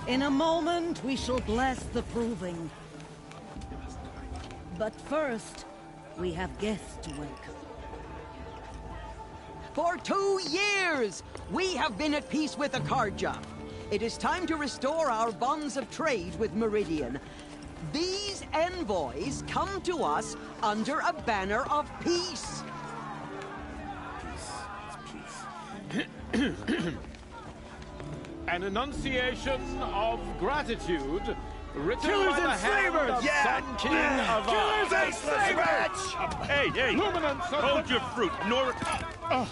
In a moment, we shall bless the proving. But first, we have guests to welcome. For 2 years, we have been at peace with Akarja. It is time to restore our bonds of trade with Meridian. These envoys come to us under a banner of peace. An enunciation of gratitude written Killers by the and hand slavers! of Sun King of Killers and slavers! Hey, Luminance of hold the... your fruit.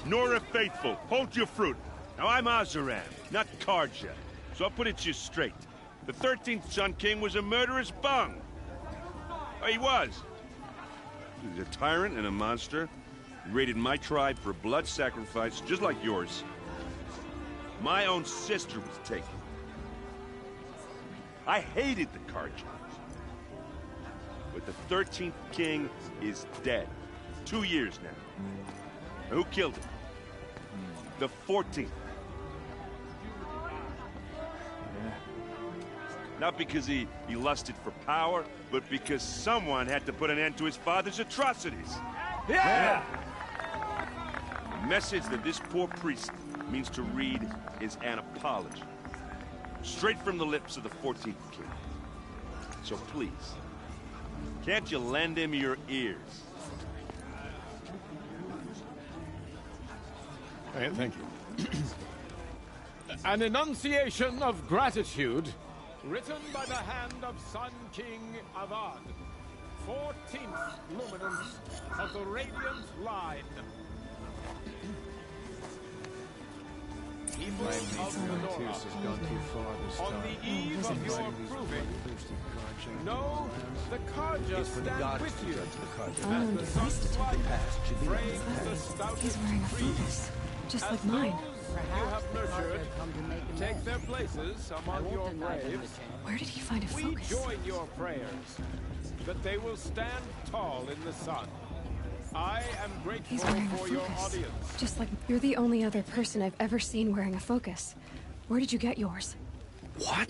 Nora Faithful, hold your fruit. Now, I'm Azaram, not Karja, so I'll put it to you straight. The 13th Sun King was a murderous bung. Oh, he was. He was a tyrant and a monster. He raided my tribe for blood sacrifice, just like yours. My own sister was taken. I hated the Karja. But the 13th king is dead. 2 years now. Who killed him? The 14th. Not because he lusted for power, but because someone had to put an end to his father's atrocities. Yeah! The message that this poor priest means to read is an apology. Straight from the lips of the 14th king. So please, can't you lend him your ears? Thank you. An enunciation of gratitude written by the hand of Sun King Avad, 14th luminance of the Radiant Line. People of Nora, on the eve of your proving, know the Karja stand with you. As the sun's light frames the stoutest He's wearing a trees. focus, just As like mine. those you have nurtured take their places among your braves, Where did he find a we focus? join your prayers that they will stand tall in the sun. I am grateful He's wearing a for your focus, audience. just like you're the only other person I've ever seen wearing a focus. Where did you get yours? What?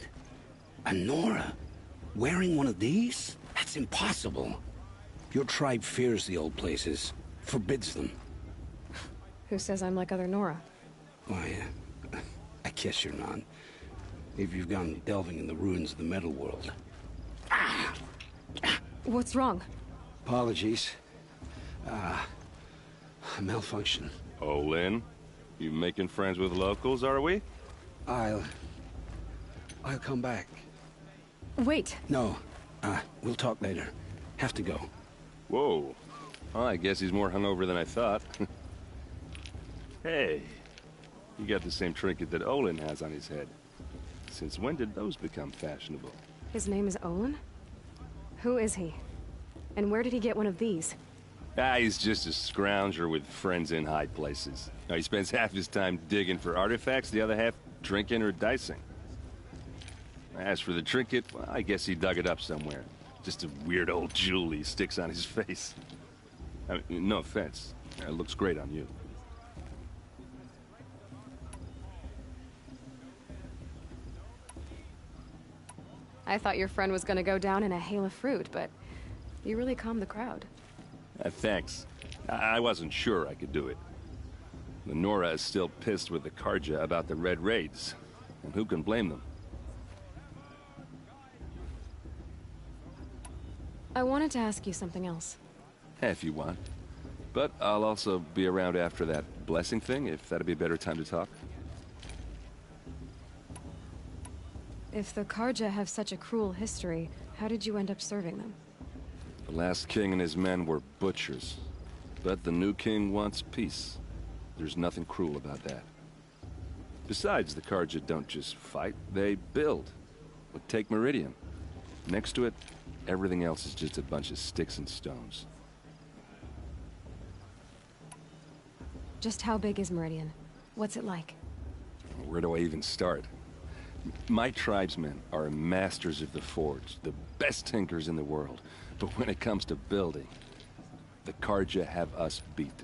A Nora? Wearing one of these? That's impossible. Your tribe fears the old places, forbids them. Who says I'm like other Nora? Why, I guess you're not. If you've gone delving in the ruins of the metal world. What's wrong? Apologies. A malfunction. Oh, Lynn, you making friends with locals, are we? I'll come back. Wait. No, we'll talk later. Have to go. Whoa. Well, I guess he's more hungover than I thought. Hey, you got the same trinket that Olin has on his head. Since when did those become fashionable? His name is Olin? Who is he? And where did he get one of these? He's just a scrounger with friends in high places. Now, he spends half his time digging for artifacts, the other half drinking or dicing. As for the trinket, well, I guess he dug it up somewhere. Just a weird old jewel he sticks on his face. I mean, no offense. It looks great on you. I thought your friend was gonna go down in a hail of fruit, but you really calmed the crowd. Thanks. I wasn't sure I could do it. The Nora is still pissed with the Karja about the Red Raids, and who can blame them? I wanted to ask you something else. If you want. But I'll also be around after that blessing thing, if that'd be a better time to talk. If the Karja have such a cruel history, how did you end up serving them? The last king and his men were butchers. But the new king wants peace. There's nothing cruel about that. Besides, the Karja don't just fight, they build. But take Meridian. Next to it, everything else is just a bunch of sticks and stones. Just how big is Meridian? What's it like? Where do I even start? My tribesmen are masters of the forge, the best tinkers in the world. But when it comes to building, the Karja have us beat.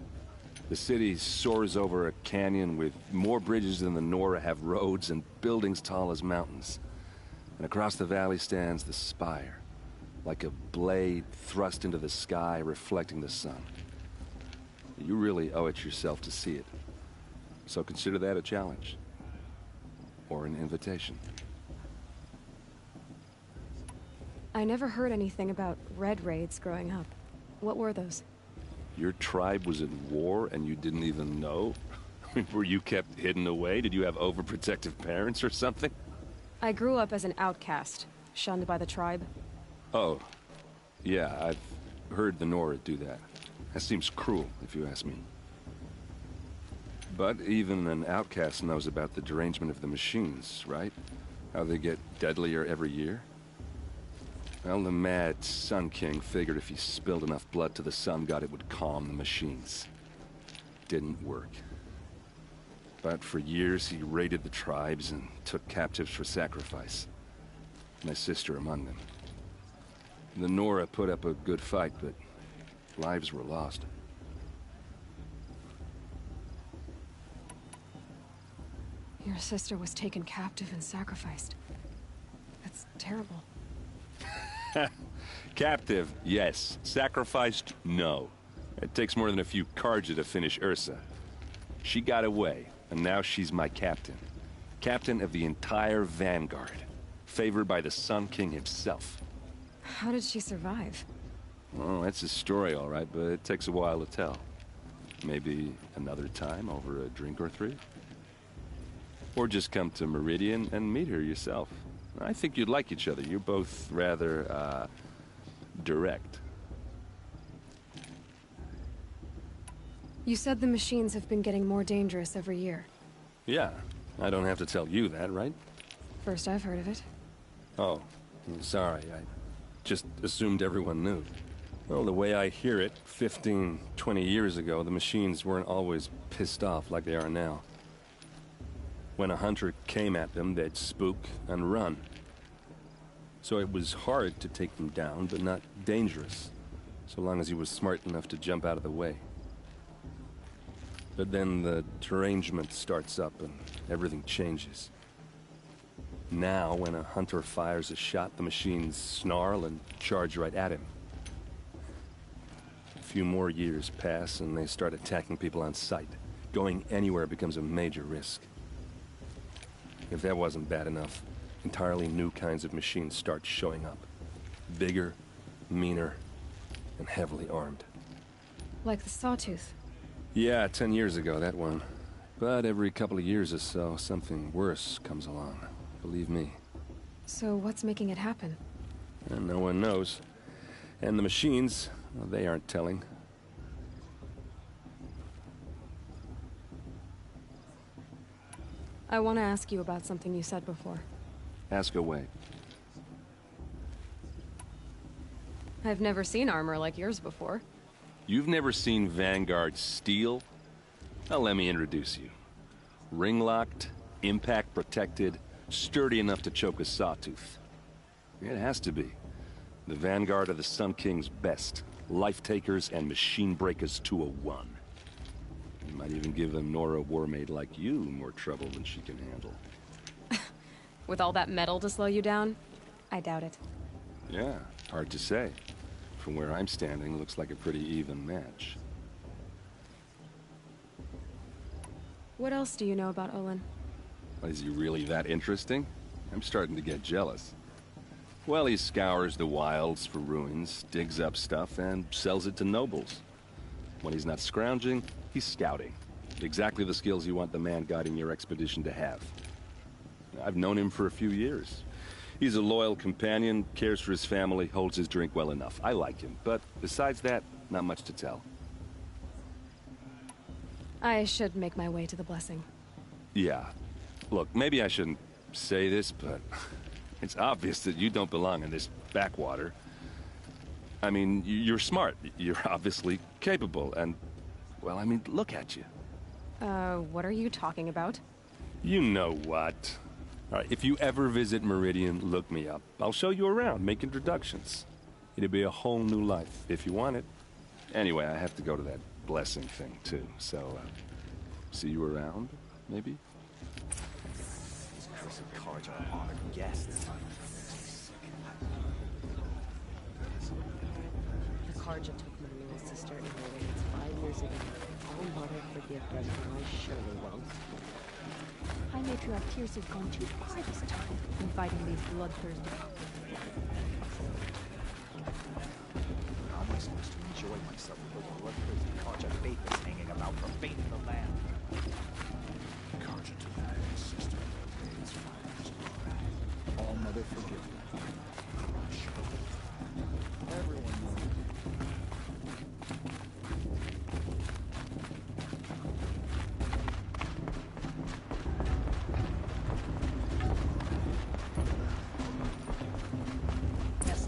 The city soars over a canyon with more bridges than the Nora have roads and buildings tall as mountains. And across the valley stands the spire, like a blade thrust into the sky reflecting the sun. You really owe it yourself to see it. So consider that a challenge. Or an invitation. I never heard anything about red raids growing up. What were those? Your tribe was at war and you didn't even know? Were you kept hidden away? Did you have overprotective parents or something? I grew up as an outcast, shunned by the tribe. Oh, yeah, I've heard the Nora do that. That seems cruel, if you ask me. But even an outcast knows about the derangement of the machines, right? How they get deadlier every year? Well, the mad Sun King figured if he spilled enough blood to the Sun God, it would calm the machines. Didn't work. But for years, he raided the tribes and took captives for sacrifice. My sister among them. The Nora put up a good fight, but lives were lost. Your sister was taken captive and sacrificed. That's terrible. Captive, yes. Sacrificed, no. It takes more than a few Carja to finish Ursa. She got away, and now she's my captain. Captain of the entire Vanguard. Favored by the Sun King himself. How did she survive? Well, that's a story, all right, but it takes a while to tell. Maybe another time over a drink or three? Or just come to Meridian and meet her yourself. I think you'd like each other. You're both rather, direct. You said the machines have been getting more dangerous every year. Yeah, I don't have to tell you that, right? First I've heard of it. Oh, I'm sorry. I just assumed everyone knew. Well, the way I hear it, 15, 20 years ago, the machines weren't always pissed off like they are now. When a hunter came at them, they'd spook and run. So it was hard to take them down, but not dangerous, so long as he was smart enough to jump out of the way. But then the derangement starts up and everything changes. Now, when a hunter fires a shot, the machines snarl and charge right at him. A few more years pass and they start attacking people on sight. Going anywhere becomes a major risk. If that wasn't bad enough, entirely new kinds of machines start showing up. Bigger, meaner, and heavily armed. Like the Sawtooth. Yeah, 10 years ago, that one. But every couple of years or so, something worse comes along. Believe me. So what's making it happen? And no one knows. And the machines, well, they aren't telling. I want to ask you about something you said before. Ask away. I've never seen armor like yours before. You've never seen Vanguard steel? Well, let me introduce you. Ring-locked, impact-protected, sturdy enough to choke a sawtooth. It has to be. The Vanguard of the Sun King's best. Life-takers and machine-breakers to a one. You might even give a Nora warmaid like you more trouble than she can handle. With all that metal to slow you down? I doubt it. Yeah, hard to say. From where I'm standing, looks like a pretty even match. What else do you know about Olin? Is he really that interesting? I'm starting to get jealous. Well, he scours the wilds for ruins, digs up stuff, and sells it to nobles. When he's not scrounging, he's scouting. Exactly the skills you want the man guiding your expedition to have. I've known him for a few years. He's a loyal companion, cares for his family, holds his drink well enough. I like him, but besides that, not much to tell. I should make my way to the blessing. Yeah. Look, maybe I shouldn't say this, but it's obvious that you don't belong in this backwater. I mean, you're smart. You're obviously capable, and, well, I mean, look at you. What are you talking about? You know what. All right, if you ever visit Meridian, look me up. I'll show you around, make introductions. It'll be a whole new life, if you want it. Anyway, I have to go to that blessing thing, too. So, see you around, maybe? These cursed cards are honored guests. The Karja took my little sister and her ways 5 years ago. Oh, Mother, forgive them, and I surely won't. I may feel like Tears have gone too far this time, inviting these bloodthirsty. How am I supposed to enjoy myself with those bloodthirsty Karja vapors hanging about for fate in the land? Karja took my little sister and her ways 5 years ago. All Mother, forgive them. Everyone knows.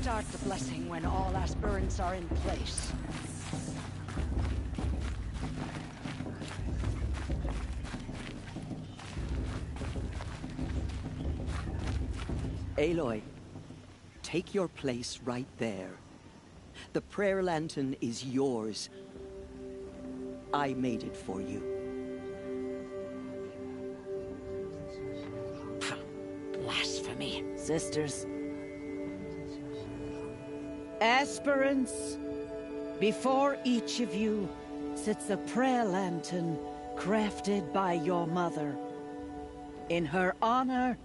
Start the blessing when all aspirants are in place. Aloy, take your place right there. The prayer lantern is yours. I made it for you. Blasphemy. Sisters. Aspirants, before each of you sits a prayer lantern crafted by your mother. In her honor,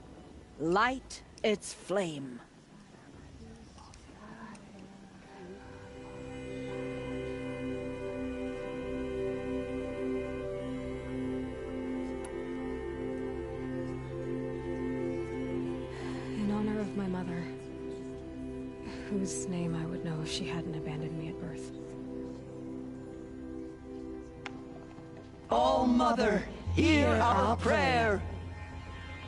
light its flame. In honor of my mother, whose name I would know if she hadn't abandoned me at birth. Oh, Mother, hear our prayer!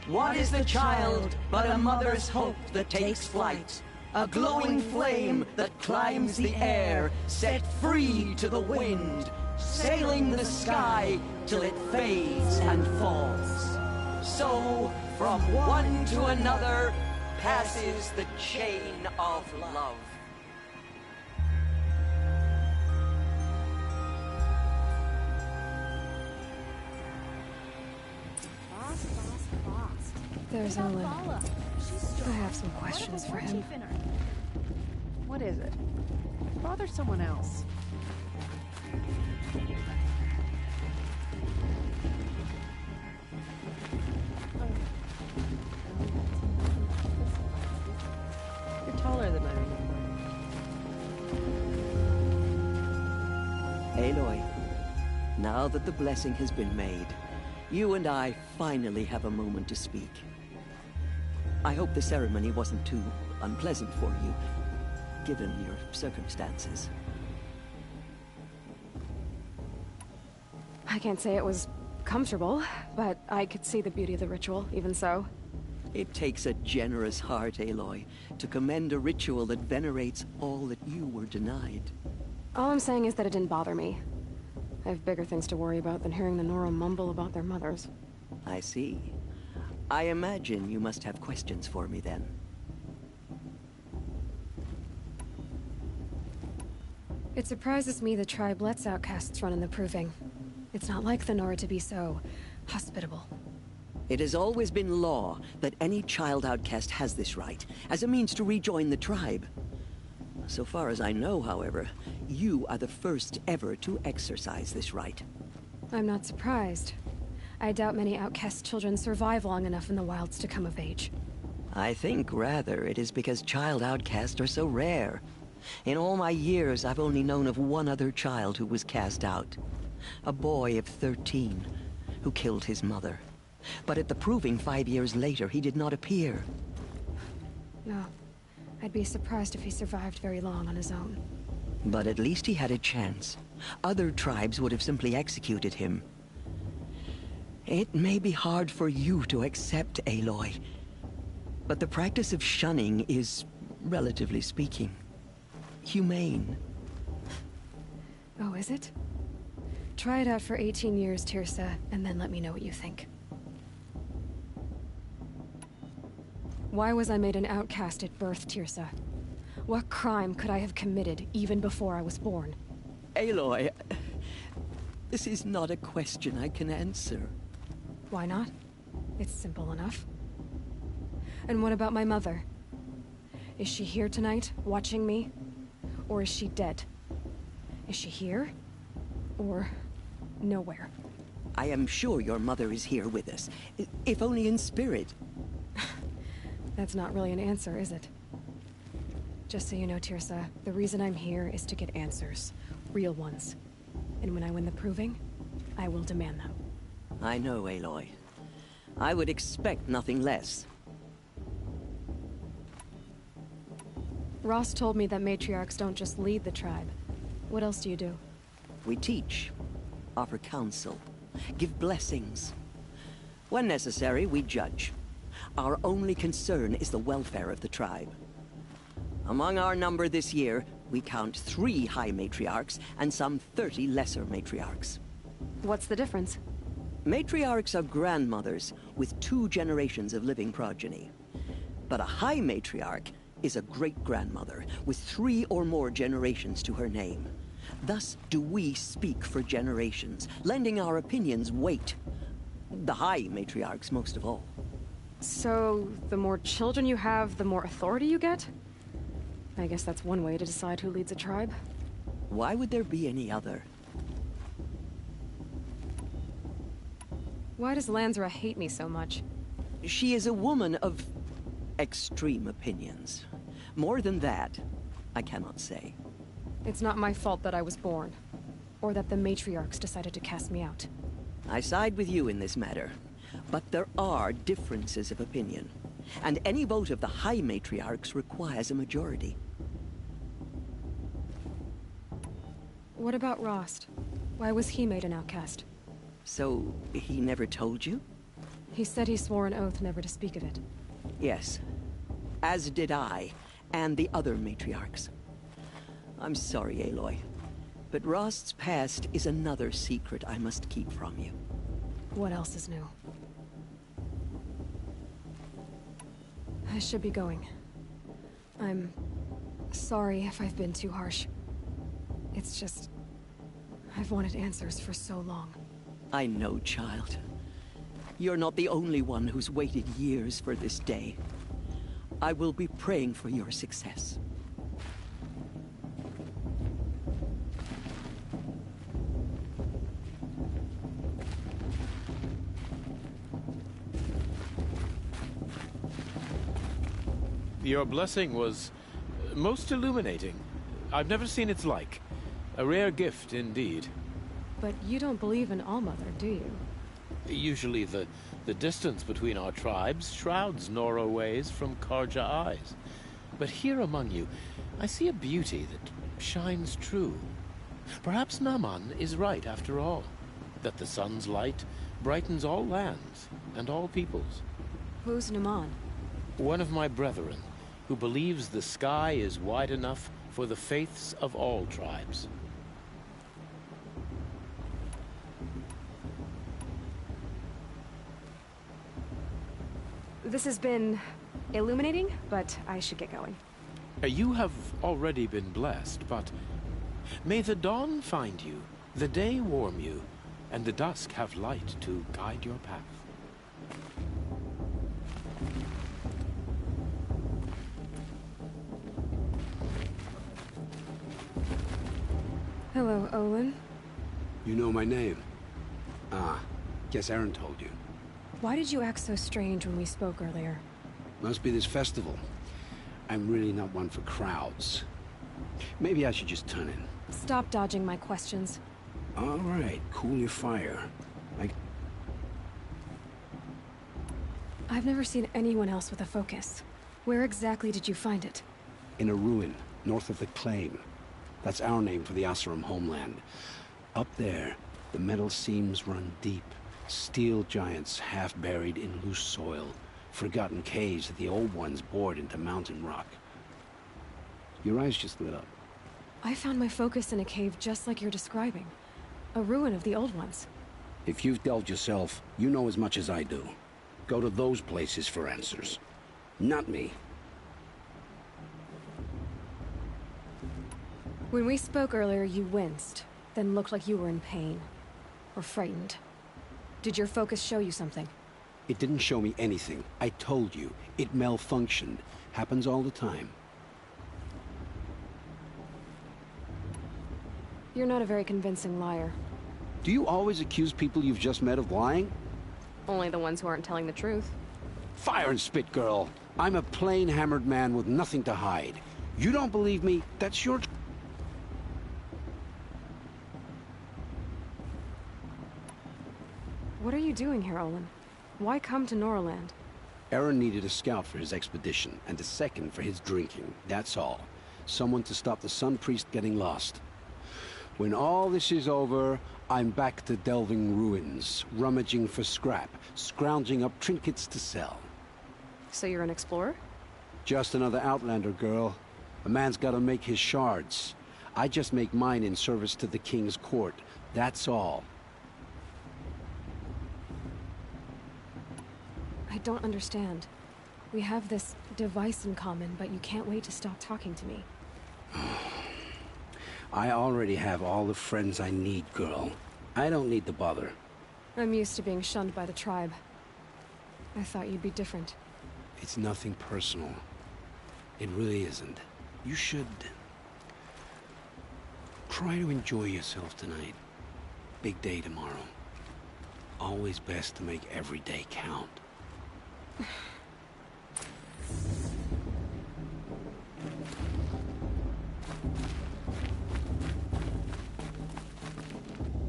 What is the child but a mother's hope that takes flight? A glowing flame that climbs the air, set free to the wind, sailing the sky till it fades and falls. So, from one to another, passes the chain of love. There's Olin. I have some questions for him. What is it? Bother someone else. You're taller than I remember. Aloy, now that the blessing has been made, you and I finally have a moment to speak. I hope the ceremony wasn't too unpleasant for you, given your circumstances. I can't say it was comfortable, but I could see the beauty of the ritual, even so. It takes a generous heart, Aloy, to commend a ritual that venerates all that you were denied. All I'm saying is that it didn't bother me. I have bigger things to worry about than hearing the Nora mumble about their mothers. I see. I imagine you must have questions for me then. It surprises me the tribe lets outcasts run in the Proving. It's not like the Nora to be so hospitable. It has always been law that any child outcast has this right, as a means to rejoin the tribe. So far as I know, however, you are the first ever to exercise this right. I'm not surprised. I doubt many outcast children survive long enough in the wilds to come of age. I think, rather, it is because child outcasts are so rare. In all my years, I've only known of one other child who was cast out. A boy of 13, who killed his mother. But at the Proving 5 years later, he did not appear. No. I'd be surprised if he survived very long on his own. But at least he had a chance. Other tribes would have simply executed him. It may be hard for you to accept, Aloy, but the practice of shunning is, relatively speaking, humane. Oh, is it? Try it out for 18 years, Tirsa, and then let me know what you think. Why was I made an outcast at birth, Tirsa? What crime could I have committed even before I was born? Aloy, This is not a question I can answer. Why not? It's simple enough. And what about my mother? Is she here tonight, watching me? Or is she dead? Is she here? Or nowhere? I am sure your mother is here with us, if only in spirit. That's not really an answer, is it? Just so you know, Tirsa, the reason I'm here is to get answers. Real ones. And when I win the proving, I will demand them. I know, Aloy. I would expect nothing less. Ross told me that matriarchs don't just lead the tribe. What else do you do? We teach, offer counsel, give blessings. When necessary, we judge. Our only concern is the welfare of the tribe. Among our number this year, we count 3 high matriarchs and some 30 lesser matriarchs. What's the difference? Matriarchs are grandmothers with 2 generations of living progeny. But a high matriarch is a great-grandmother with 3 or more generations to her name. Thus do we speak for generations, lending our opinions weight. The high matriarchs most of all. So, the more children you have, the more authority you get? I guess that's one way to decide who leads a tribe. Why would there be any other? Why does Lansra hate me so much? She is a woman of extreme opinions. More than that, I cannot say. It's not my fault that I was born, or that the matriarchs decided to cast me out. I side with you in this matter, but there are differences of opinion, and any vote of the high matriarchs requires a majority. What about Rost? Why was he made an outcast? So, he never told you? He said he swore an oath never to speak of it. Yes, as did I, and the other matriarchs. I'm sorry, Aloy, but Rost's past is another secret I must keep from you. What else is new? I should be going. I'm sorry if I've been too harsh. It's just, I've wanted answers for so long. I know, child. You're not the only one who's waited years for this day. I will be praying for your success. Your blessing was most illuminating. I've never seen its like. A rare gift indeed. But you don't believe in Allmother, do you? Usually the distance between our tribes shrouds Nora ways from Karja eyes. But here among you, I see a beauty that shines true. Perhaps Naman is right after all, that the sun's light brightens all lands and all peoples. Who's Naman? One of my brethren, who believes the sky is wide enough for the faiths of all tribes. This has been illuminating, but I should get going. You have already been blessed, but may the dawn find you, the day warm you, and the dusk have light to guide your path. Hello, Olin. You know my name? Ah, guess Aaron told you. Why did you act so strange when we spoke earlier? Must be this festival. I'm really not one for crowds. Maybe I should just turn in. Stop dodging my questions. All right, cool your fire. I've never seen anyone else with a focus. Where exactly did you find it? In a ruin, north of the Claim. That's our name for the Asuram homeland. Up there, the metal seams run deep. Steel giants half buried in loose soil. Forgotten caves that the old ones bored into mountain rock. Your eyes just lit up. I found my focus in a cave just like you're describing. A ruin of the old ones. If you've delved yourself, you know as much as I do. Go to those places for answers. Not me. When we spoke earlier, you winced, then looked like you were in pain. or frightened. Did your focus show you something? It didn't show me anything. I told you. It malfunctioned. Happens all the time. You're not a very convincing liar. Do you always accuse people you've just met of lying? Only the ones who aren't telling the truth. Fire and spit, girl. I'm a plain hammered man with nothing to hide. You don't believe me? That's your... What are you doing here, Olin? Why come to Norland? Aaron needed a scout for his expedition, and a second for his drinking. That's all. Someone to stop the Sun Priest getting lost. When all this is over, I'm back to delving ruins, rummaging for scrap, scrounging up trinkets to sell. So you're an explorer? Just another Outlander, girl. A man's gotta make his shards. I just make mine in service to the King's court. That's all. I don't understand. We have this device in common, but you can't wait to stop talking to me. I already have all the friends I need, girl. I don't need the bother. I'm used to being shunned by the tribe. I thought you'd be different. It's nothing personal. It really isn't. You should... try to enjoy yourself tonight. Big day tomorrow. Always best to make every day count.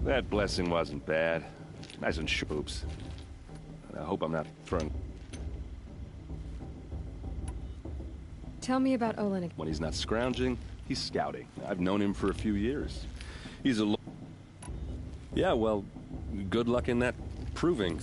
That blessing wasn't bad. Nice and oops. I hope I'm not throwing... Tell me about Olin. When he's not scrounging, he's scouting. I've known him for a few years. He's a... Yeah, well, good luck in that proving.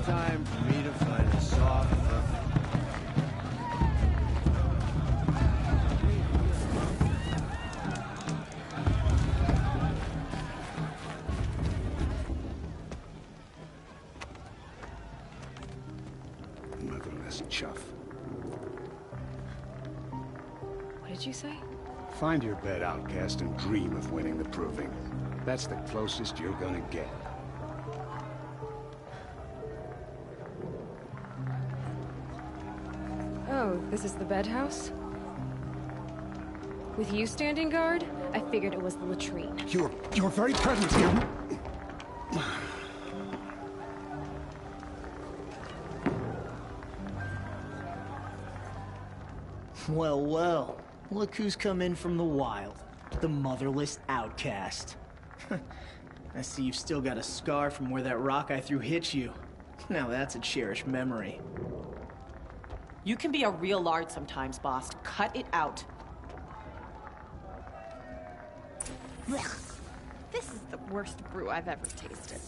Time for me to find a soft... Motherless chuff. What did you say? Find your bed, outcast, and dream of winning the proving. That's the closest you're gonna get. Oh, this is the bed house? With you standing guard, I figured it was the latrine. Your very presence here... Well, well. Look who's come in from the wild. The motherless outcast. I see you've still got a scar from where that rock I threw hit you. Now that's a cherished memory. You can be a real lard sometimes, boss. Cut it out. Blech. This is the worst brew I've ever tasted.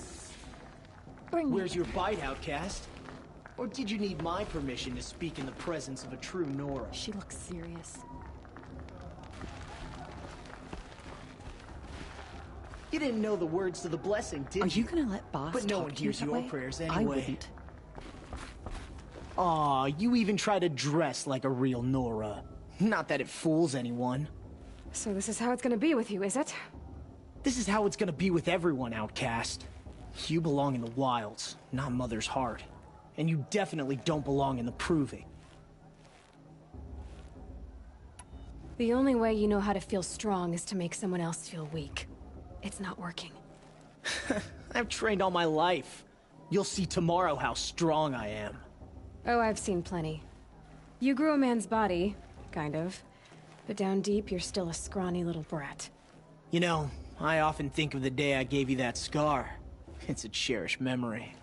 Where's your bite, outcast? Or did you need my permission to speak in the presence of a true Nora? She looks serious. You didn't know the words to the blessing, did you? Are you gonna let boss But no talk one to you hears that your way? prayers anyway. I wouldn't. Aw, you even try to dress like a real Nora. Not that it fools anyone. So this is how it's gonna be with you, is it? This is how it's gonna be with everyone, outcast. You belong in the wilds, not Mother's heart. And you definitely don't belong in the proving. The only way you know how to feel strong is to make someone else feel weak. It's not working. I've trained all my life. You'll see tomorrow how strong I am. Oh, I've seen plenty. You grew a man's body, kind of. But down deep, you're still a scrawny little brat. You know, I often think of the day I gave you that scar. It's a cherished memory.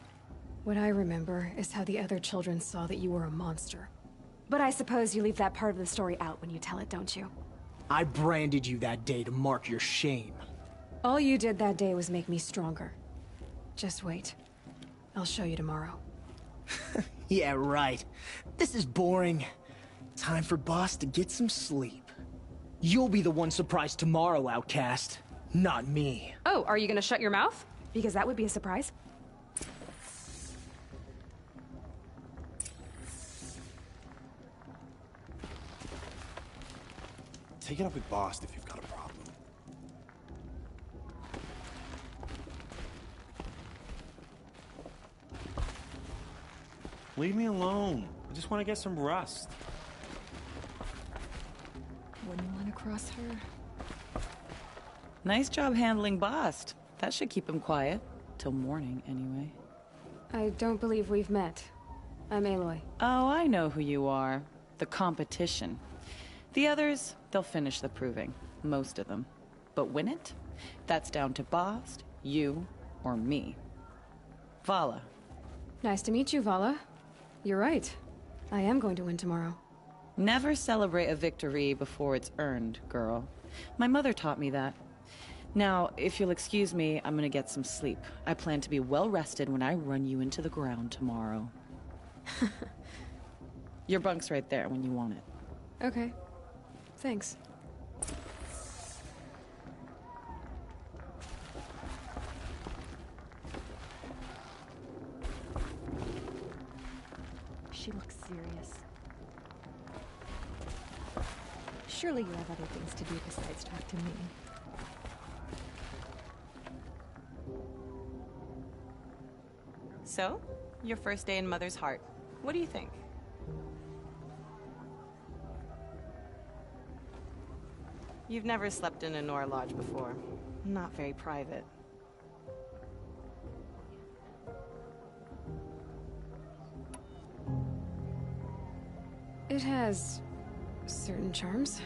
What I remember is how the other children saw that you were a monster. But I suppose you leave that part of the story out when you tell it, don't you? I branded you that day to mark your shame. All you did that day was make me stronger. Just wait. I'll show you tomorrow. Yeah, right. This is boring. Time for Boss to get some sleep. You'll be the one surprised tomorrow, Outcast. Not me. Oh, are you gonna shut your mouth? Because that would be a surprise. Take it up with Boss if you've got a problem. Leave me alone. I just want to get some rest. Wouldn't want to cross her. Nice job handling Bast. That should keep him quiet. Till morning, anyway. I don't believe we've met. I'm Aloy. Oh, I know who you are. The competition. The others, they'll finish the proving. Most of them. But win it? That's down to Bast, you, or me. Vala. Nice to meet you, Vala. You're right. I am going to win tomorrow. Never celebrate a victory before it's earned, girl. My mother taught me that. Now, if you'll excuse me, I'm gonna get some sleep. I plan to be well rested when I run you into the ground tomorrow. Your bunk's right there when you want it. Okay. Thanks. She looks serious. Surely you have other things to do besides talk to me. So, your first day in Mother's Heart. What do you think? You've never slept in a Nora lodge before. Not very private. It has certain charms.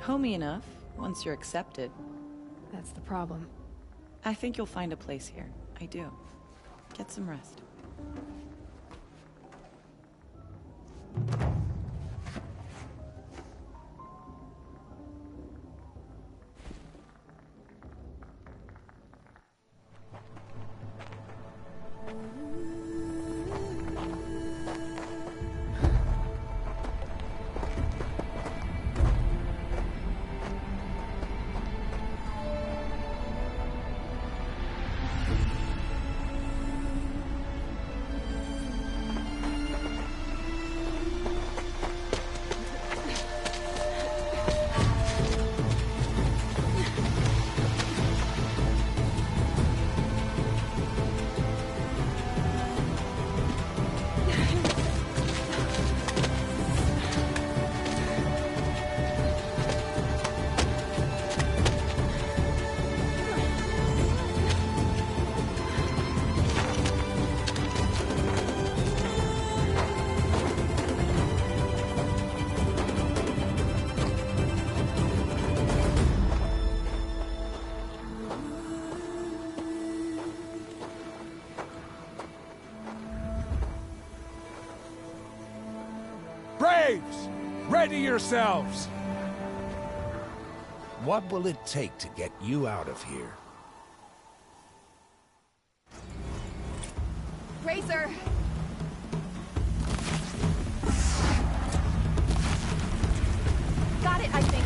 Homey enough, once you're accepted. That's the problem. I think you'll find a place here. I do. Get some rest. Braves! Ready yourselves! What will it take to get you out of here? Razor! Got it, I think.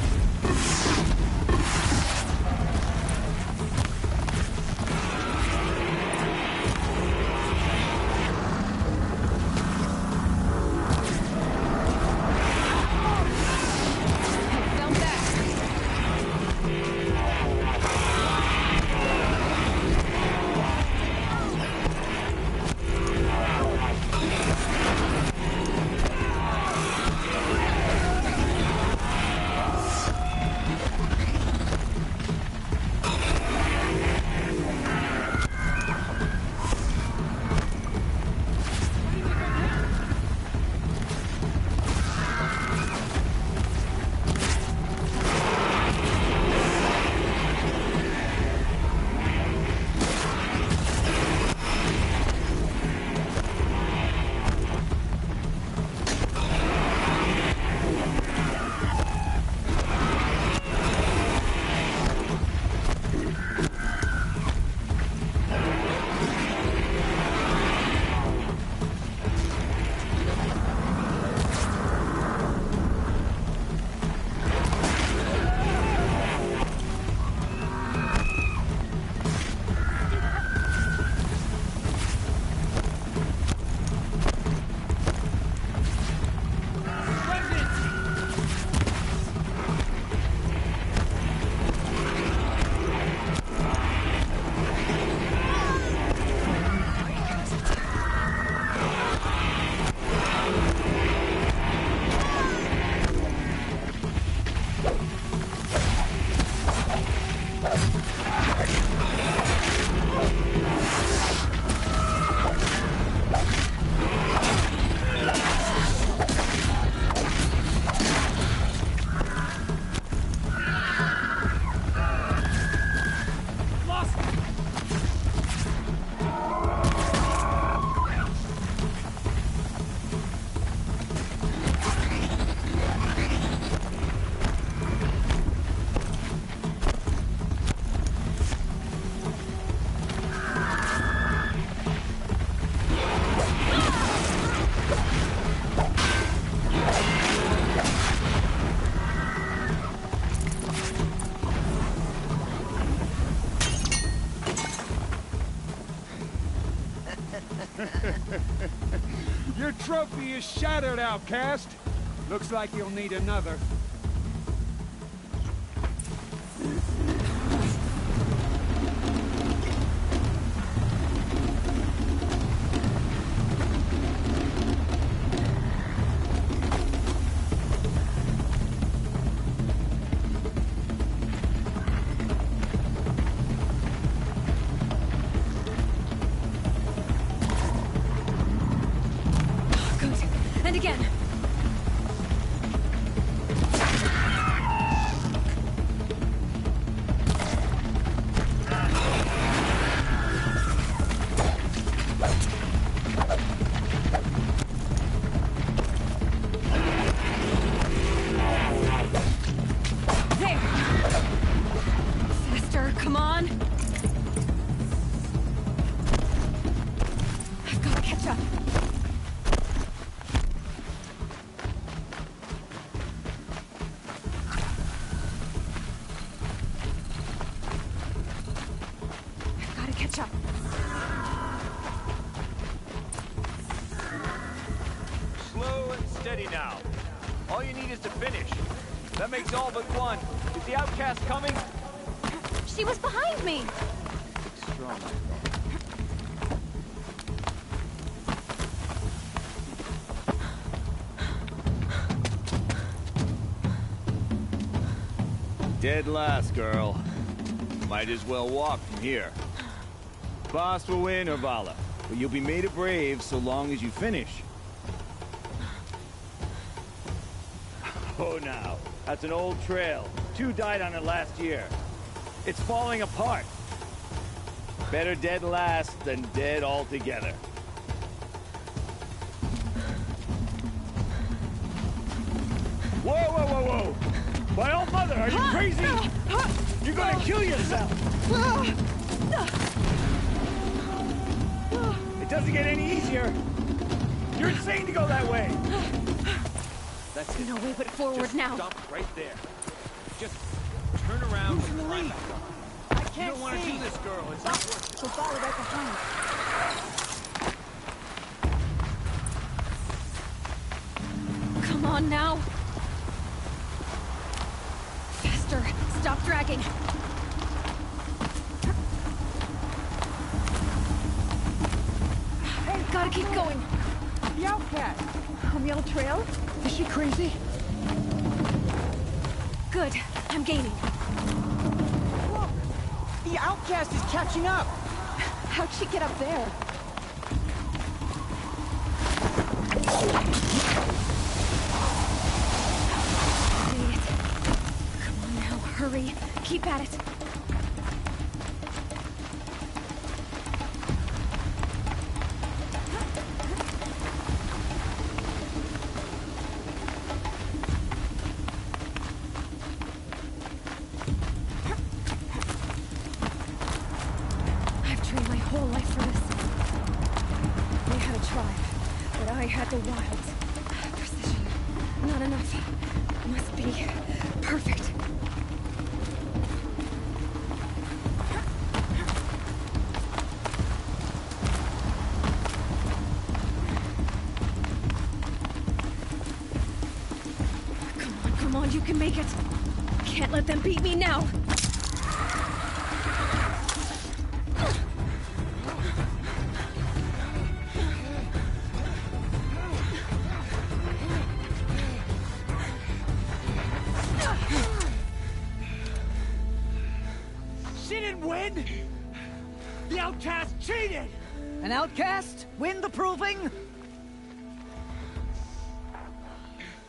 body is shattered, outcast. Looks like you'll need another. And again. There. Faster, come on. I've got to catch up. Catch up. Slow and steady now. All you need is to finish. That makes all but one. Is the outcast coming? She was behind me. Strong. Dead last, girl. Might as well walk from here. Boss will win, or Vala, but you'll be made a brave so long as you finish. Oh, now, that's an old trail. 2 died on it last year. It's falling apart. Better dead last than dead altogether. Whoa, whoa, whoa, whoa! My old mother, are you crazy? You're gonna kill yourself! It doesn't get any easier. You're insane to go that way. That's it. No way but forward Just now. Stop right there. Just turn around and climb back up. I can't You don't want to do this, girl. It's not worth it. So follow right behind. Come on now. Faster. Stop dragging. Hey, gotta keep going. The outcast. On the old trail? Is she crazy? Good. I'm gaining. Look! The outcast is catching up! How'd she get up there? Made it. Come on now, hurry. Keep at it. I've trained my whole life for this. They had a tribe, but I had the wilds. Precision. Not enough. Must be perfect. Come on, you can make it. Can't let them beat me now. She didn't win! The outcast cheated! An outcast? Win the proving?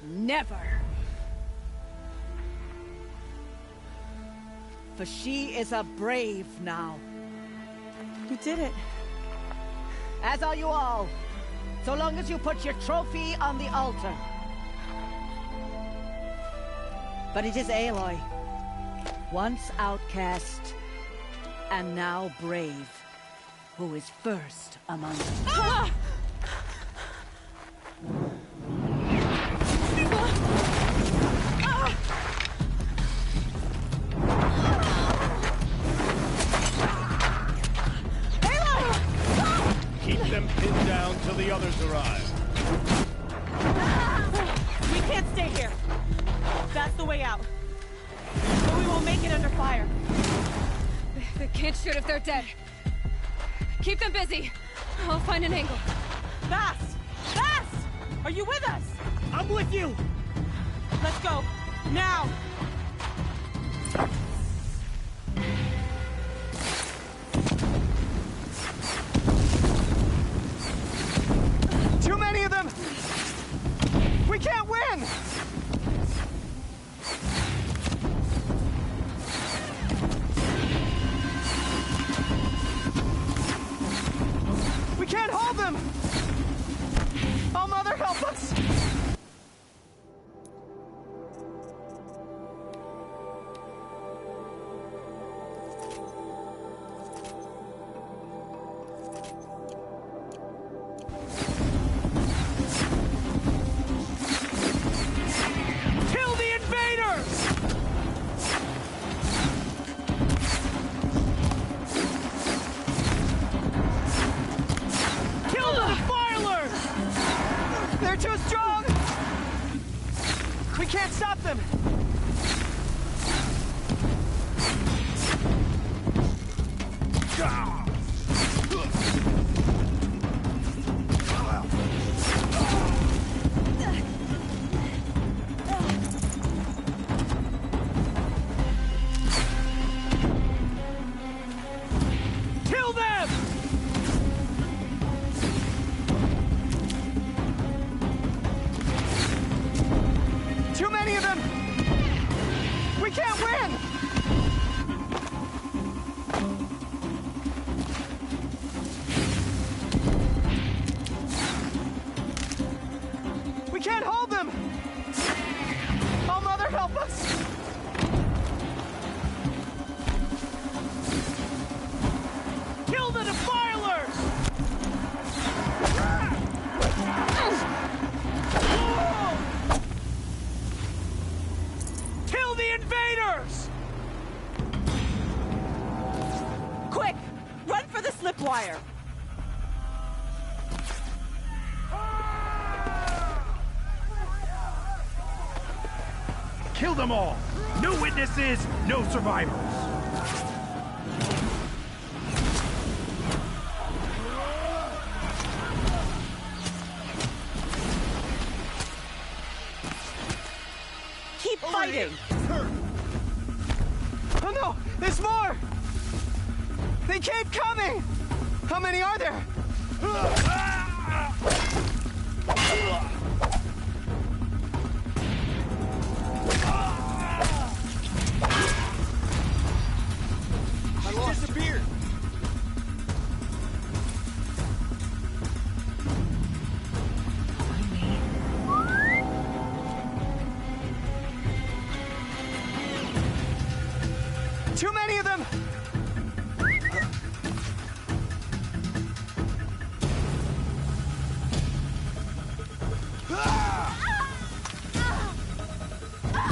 Never! For she is a brave now. You did it. As are you all. So long as you put your trophy on the altar. But it is Aloy. Once outcast, and now brave, who is first among them. Ah! Keep them pinned down till the others arrive. fire. They can't shoot if they're dead. Keep them busy. I'll find an angle. Fast! Fast! Are you with us? I'm with you! Let's go. Now! Too many of them! We can't win! We can't hold them! Oh, Mother, help us! Kill the invaders! Kill the defilers! They're too strong! We can't stop them! Kill them! Too many of them! We can't win! We can't hold them! Oh, Mother, help us! Kill the defilers! Kill the invaders! Quick! Run for the slip wire! Kill them all! No witnesses, no survivors! Keep fighting! Oh no! There's more! They keep coming! How many are there? I disappeared! Too many of them!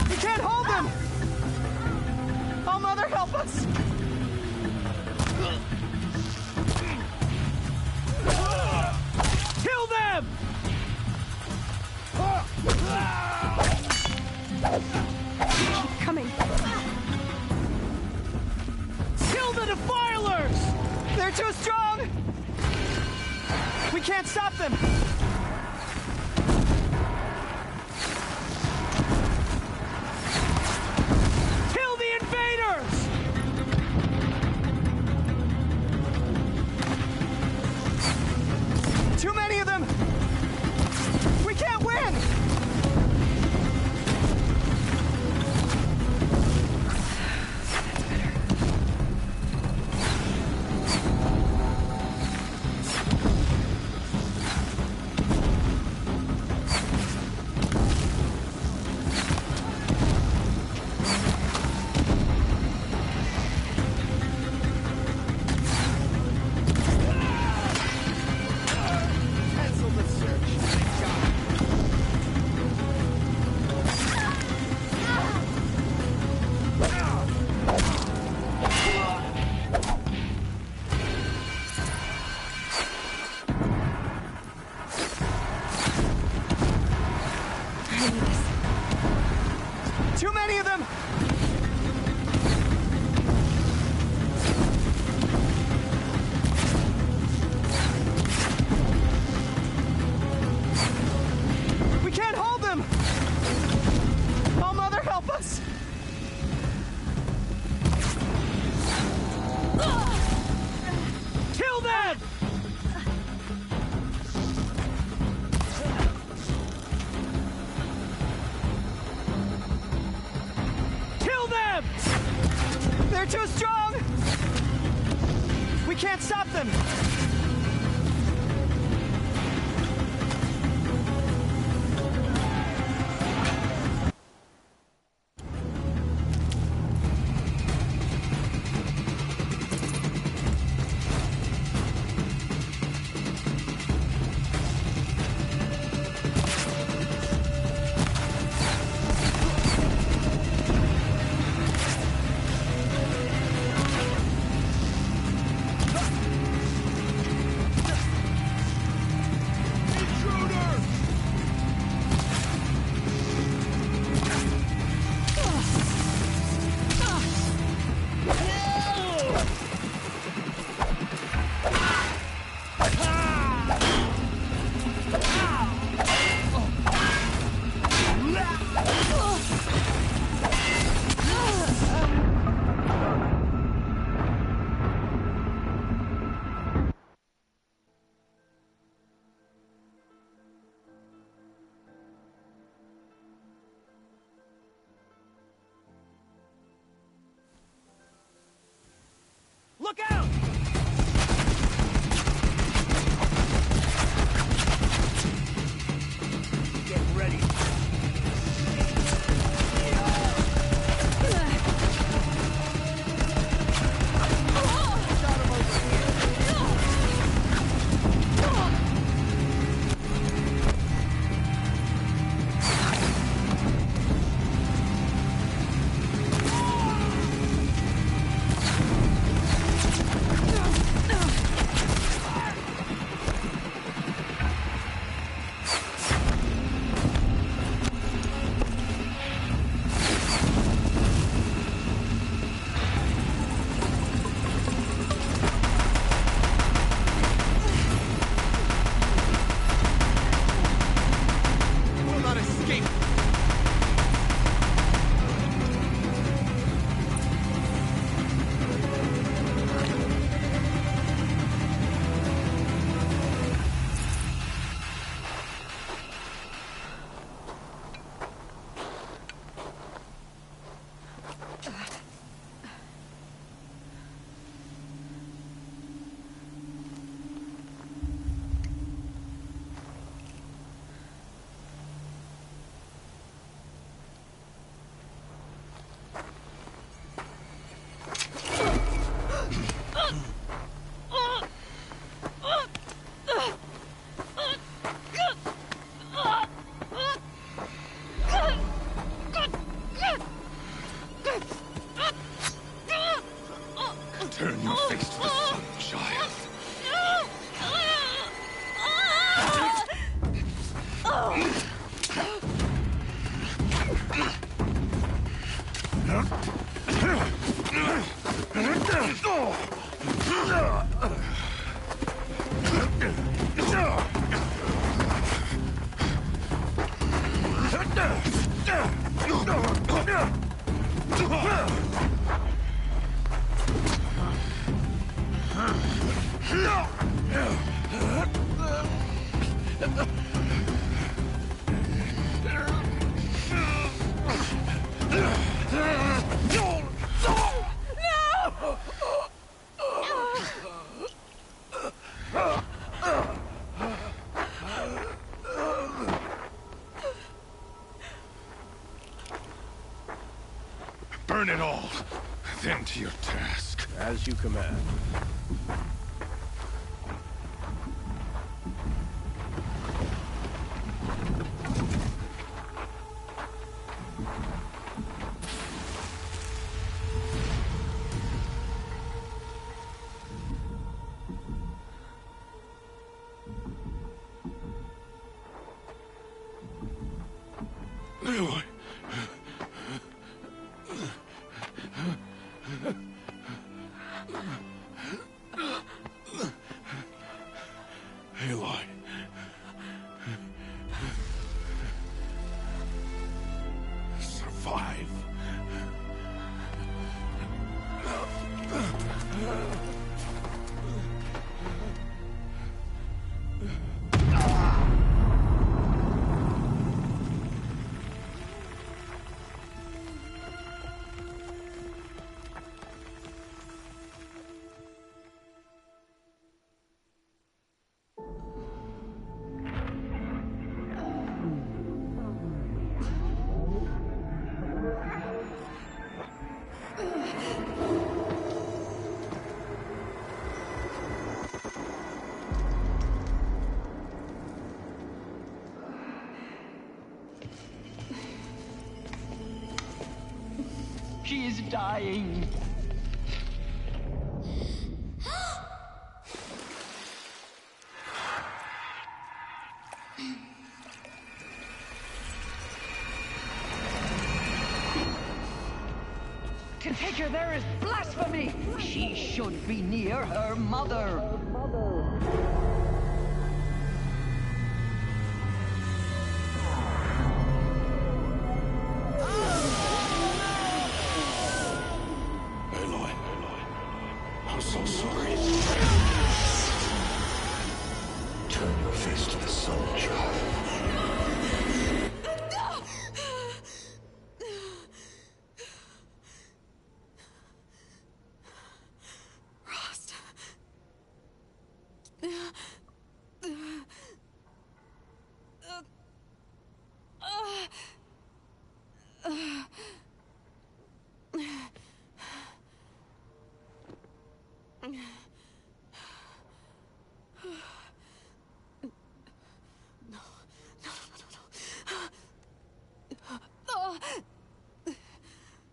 We can't hold them! Oh, Mother, help us! Kill them! Coming. Kill the defilers! They're too strong! We can't stop them! Kill the invaders! Too many of them! We can't win! Too many of them! They're too strong! We can't stop them! Look out! Get ready. Turn your face to the sun, child. Burn it all, then to your task. As you command. Survive. She is dying. To take her there is blasphemy! She should be near her mother. Aloy, I'm so sorry. Turn your face to the sun, child.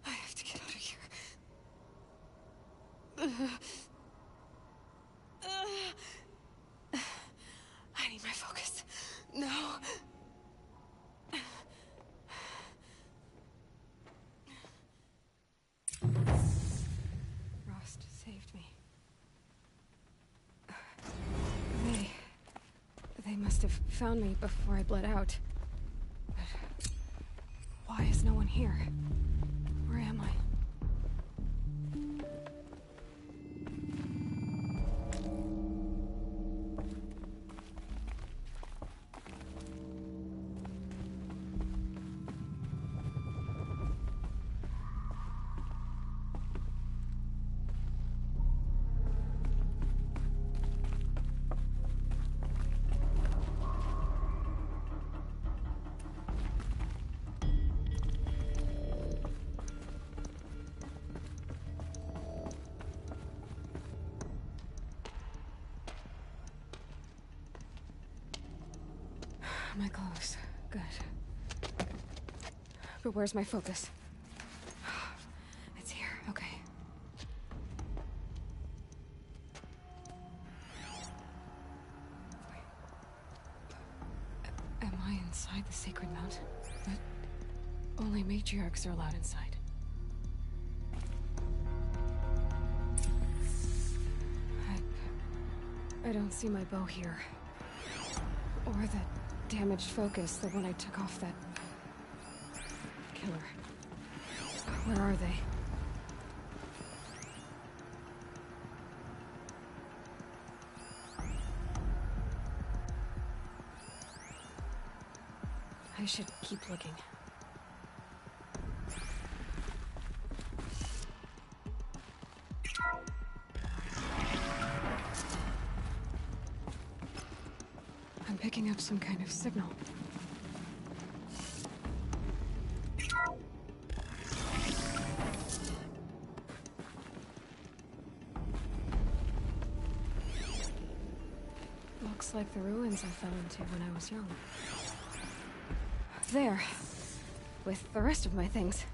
I have to get out of here. I need my focus. No. Rost saved me. They must have found me before I bled out. But why is no one here? Where am I? My clothes. Good. But where's my focus? It's here. Okay. Am I inside the sacred mountain? But only matriarchs are allowed inside. I don't see my bow here. Or the damaged focus, the one I took off that killer. Where are they? I should keep looking. I'm picking up some kind of signal. Looks like the ruins I fell into when I was young. There, with the rest of my things.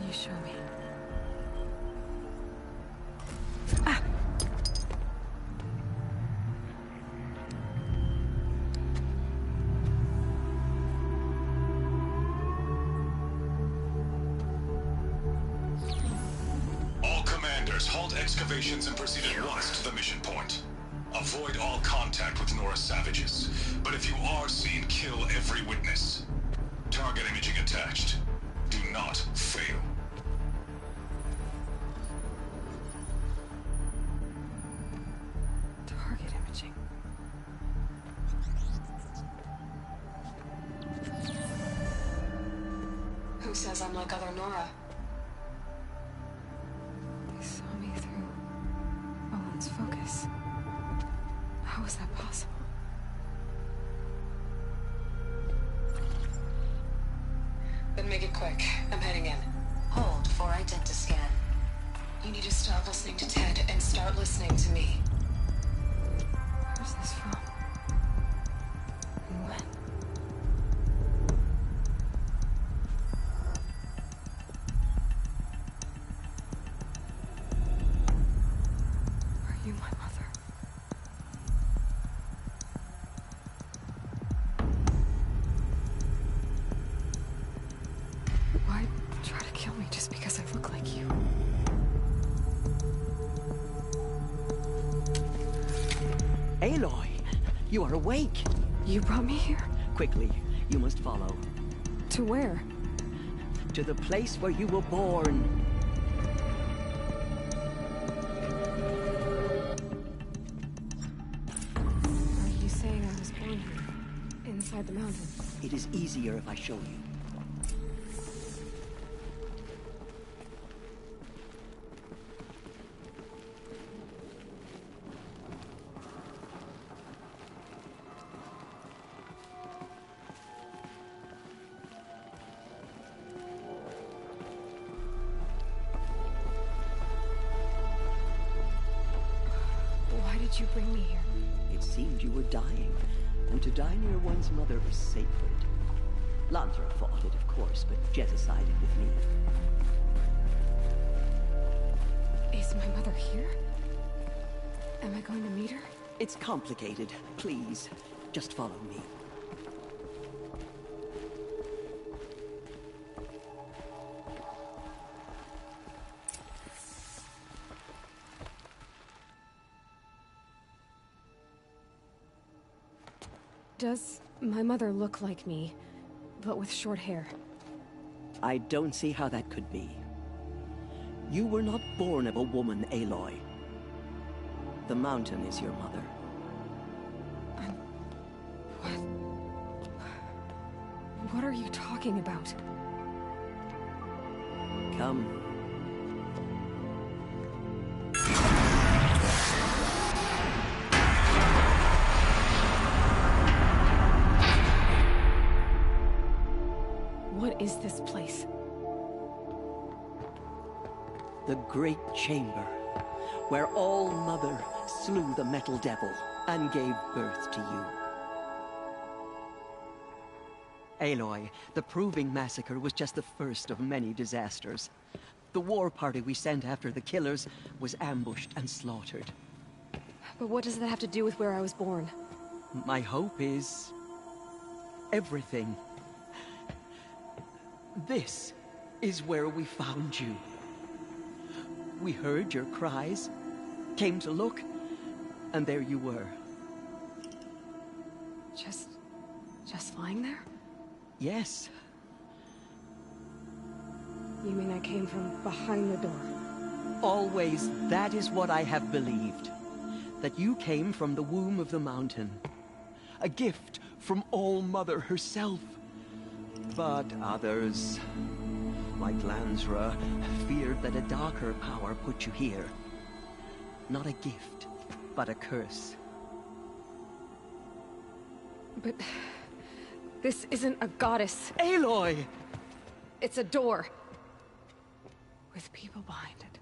you show me? All commanders, halt excavations and proceed at once to the mission point. Avoid all contact with Nora savages, but if you are seen, kill every witness. Target imaging attached. Do not fail. Target imaging. Who says I'm like other Nora? They saw me through Owen's focus. How is that possible? Then make it quick. I'm heading in. Hold for identiscan. You need to stop listening to Ted and start listening to me. Where's this from? And when? Are you my mother? Why try to kill me just because I look like you? Aloy, you are awake. You brought me here? Quickly, you must follow. To where? To the place where you were born. Are you saying I was born here? Inside the mountain? It is easier if I show you. Why did you bring me here? It seemed you were dying, and to die near one's mother was sacred. Landra fought it, of course, but Jezza sided with me. Is my mother here? Am I going to meet her? It's complicated. Please, just follow me. Does my mother look like me, but with short hair? I don't see how that could be. You were not born of a woman, Aloy. The mountain is your mother. What are you talking about? Come. What is this place? The Great Chamber, where All Mother slew the Metal Devil and gave birth to you. Aloy, the Proving Massacre was just the first of many disasters. The war party we sent after the killers was ambushed and slaughtered. But what does that have to do with where I was born? My hope is everything. This is where we found you. We heard your cries, came to look, and there you were. Just lying there? Yes. You mean I came from behind the door? Always, that is what I have believed. That you came from the womb of the mountain. A gift from All Mother herself. But others, like Lansra, feared that a darker power put you here. Not a gift, but a curse. But this isn't a goddess. Aloy! It's a door. With people behind it.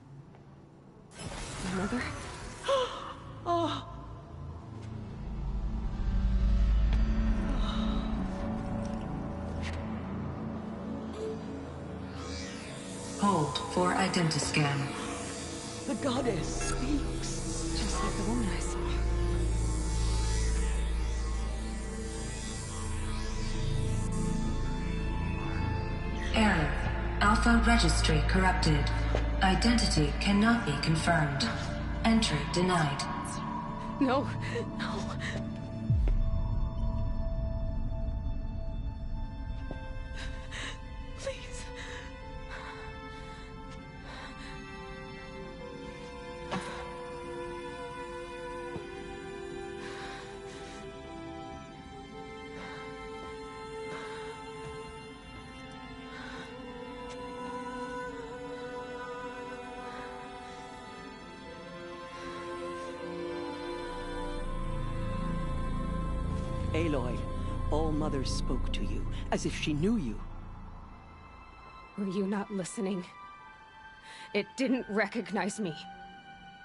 My mother? Oh! Hold. for identiscan. The goddess speaks. Just like the woman I saw. Error. Alpha registry corrupted. Identity cannot be confirmed. Entry denied. No, no. Please. Aloy, All-Mother spoke to you, as if she knew you. Were you not listening? It didn't recognize me.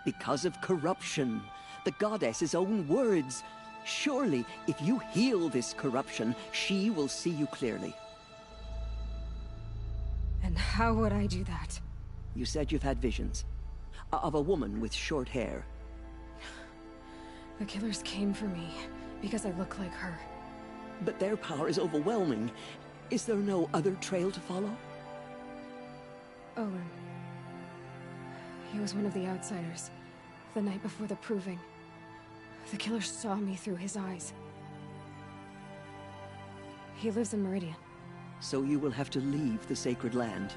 Because of corruption. The goddess's own words. Surely, if you heal this corruption, she will see you clearly. And how would I do that? You said you've had visions. Of a woman with short hair. The killers came for me because I look like her. But their power is overwhelming. Is there no other trail to follow? Owen. He was one of the outsiders. The night before the proving. The killer saw me through his eyes. He lives in Meridian. So you will have to leave the sacred land.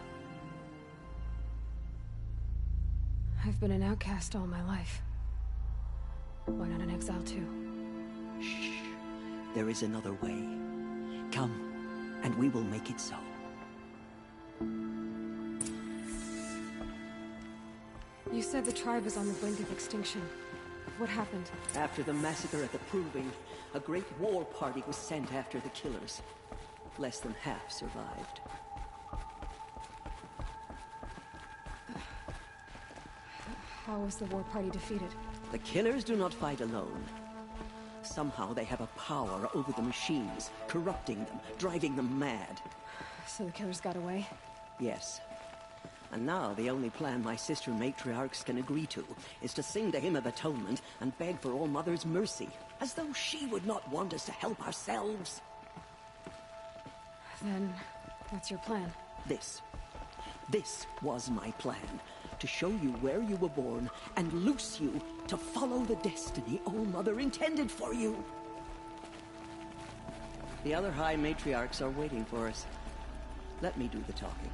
I've been an outcast all my life. Why not an exile too? Shh. There is another way. Come, and we will make it so. You said the tribe was on the brink of extinction. What happened? After the massacre at the Proving, a great war party was sent after the killers. Less than half survived. How was the war party defeated? The killers do not fight alone. Somehow they have a power over the machines, corrupting them, driving them mad. So the killers got away? Yes. And now the only plan my sister matriarchs can agree to is to sing the Hymn of Atonement and beg for All-Mother's mercy, as though she would not want us to help ourselves. Then, what's your plan? This was my plan. To show you where you were born and loose you to follow the destiny All-Mother intended for you. The other High Matriarchs are waiting for us. Let me do the talking.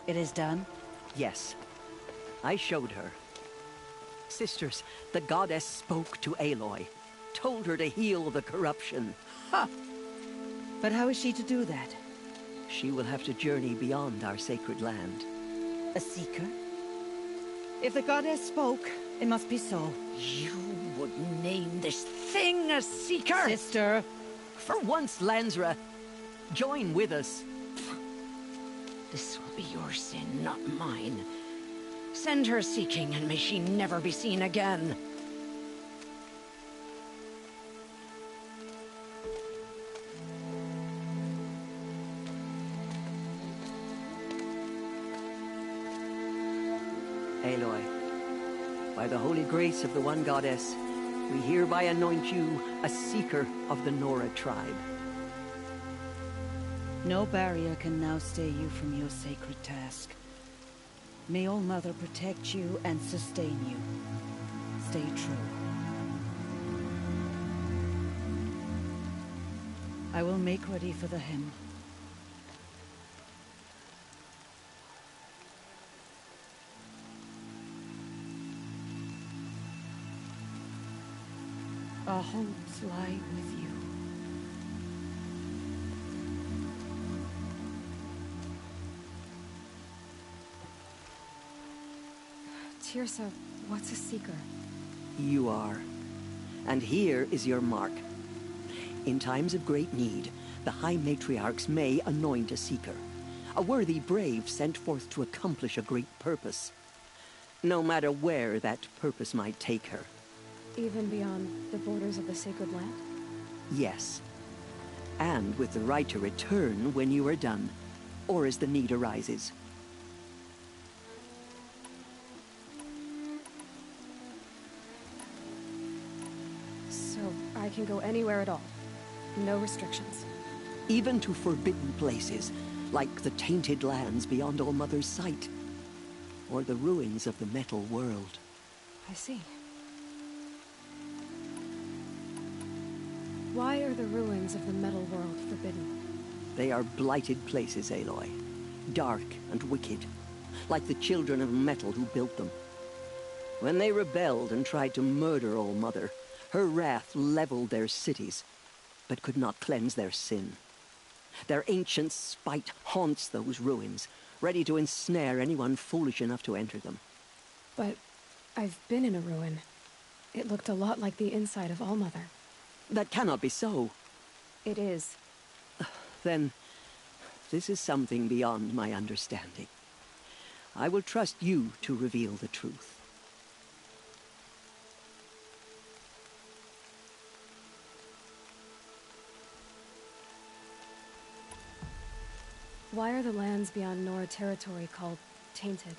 It is done? Yes. I showed her. Sisters, the goddess spoke to Aloy. Told her to heal the corruption. Ha! But how is she to do that? She will have to journey beyond our sacred land. A seeker? If the goddess spoke, it must be so. You would name this thing a seeker? Sister! For once, Lansra, join with us. This will be your sin, not mine. Send her seeking, and may she never be seen again. Aloy, by the holy grace of the one goddess, we hereby anoint you a seeker of the Nora tribe. No barrier can now stay you from your sacred task. May All-Mother protect you and sustain you. Stay true. I will make ready for the hymn. Our hopes lie with you. Tirsa, what's a seeker? You are. And here is your mark. In times of great need, the High Matriarchs may anoint a seeker. A worthy brave sent forth to accomplish a great purpose. no matter where that purpose might take her. Even beyond the borders of the sacred land? Yes. And with the right to return when you are done, or as the need arises. So I can go anywhere at all? No restrictions? Even to forbidden places, like the tainted lands beyond All-Mother's sight, or the ruins of the metal world. I see. Why are the ruins of the metal world forbidden? They are blighted places, Aloy. Dark and wicked, like the children of metal who built them. When they rebelled and tried to murder All-Mother, her wrath leveled their cities, but could not cleanse their sin. Their ancient spite haunts those ruins, ready to ensnare anyone foolish enough to enter them. But I've been in a ruin. It looked a lot like the inside of All-Mother. That cannot be so. It is. Then, this is something beyond my understanding. I will trust you to reveal the truth. Why are the lands beyond Nora territory called tainted?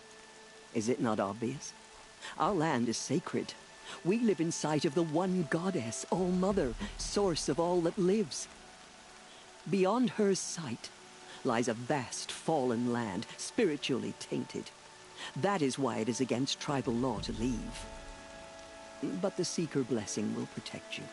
Is it not obvious? Our land is sacred. We live in sight of the one goddess, All-Mother, source of all that lives. Beyond her sight lies a vast fallen land, spiritually tainted. That is why it is against tribal law to leave. But the Seeker blessing will protect you.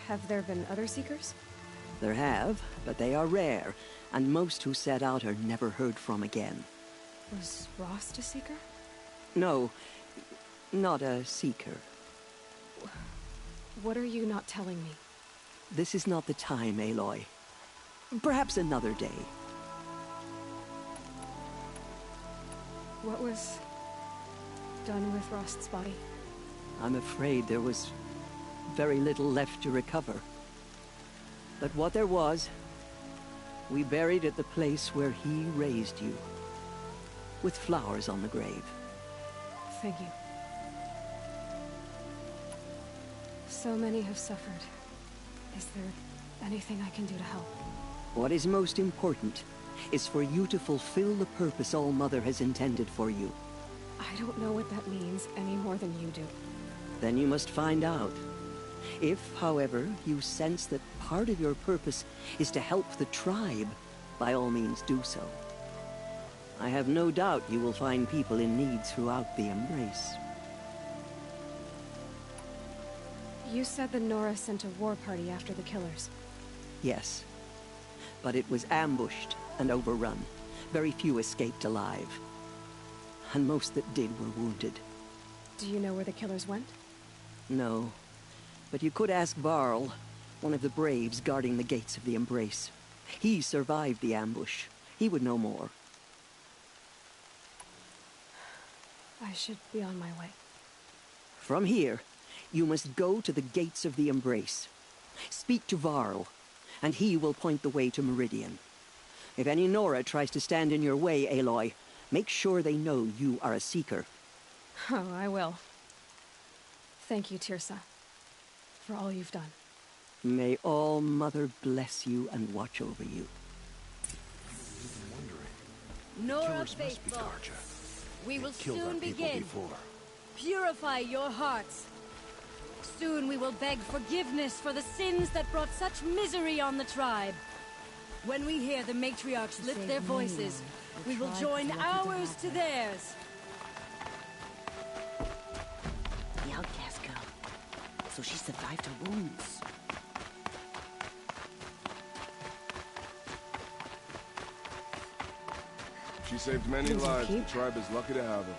Have there been other Seekers? There have, but they are rare, and most who set out are never heard from again. Was Rost a Seeker? No, not a Seeker. What are you not telling me? This is not the time, Aloy. Perhaps another day. What was done with Rost's body? I'm afraid there was very little left to recover. But what there was, we buried at the place where he raised you, with flowers on the grave. Thank you. So many have suffered. Is there anything I can do to help? What is most important is for you to fulfill the purpose All-Mother has intended for you. I don't know what that means any more than you do. Then you must find out. If, however, you sense that part of your purpose is to help the tribe, by all means do so. I have no doubt you will find people in need throughout the Embrace. You said the Nora sent a war party after the killers. Yes, but it was ambushed and overrun. Very few escaped alive. And most that did were wounded. Do you know where the killers went? No. But you could ask Varl, one of the braves guarding the gates of the Embrace. He survived the ambush. He would know more. I should be on my way. From here, you must go to the gates of the Embrace. Speak to Varl, and he will point the way to Meridian. If any Nora tries to stand in your way, Aloy, make sure they know you are a Seeker. Oh, I will. Thank you, Tirsa, for all you've done. May All-Mother bless you and watch over you. Nora faithful, we will soon begin. Purify your hearts. Soon we will beg forgiveness for the sins that brought such misery on the tribe. When we hear the matriarchs lift their voices, we will join ours to theirs. The outcast girl. So she survived her wounds. She saved many lives. The tribe is lucky to have her.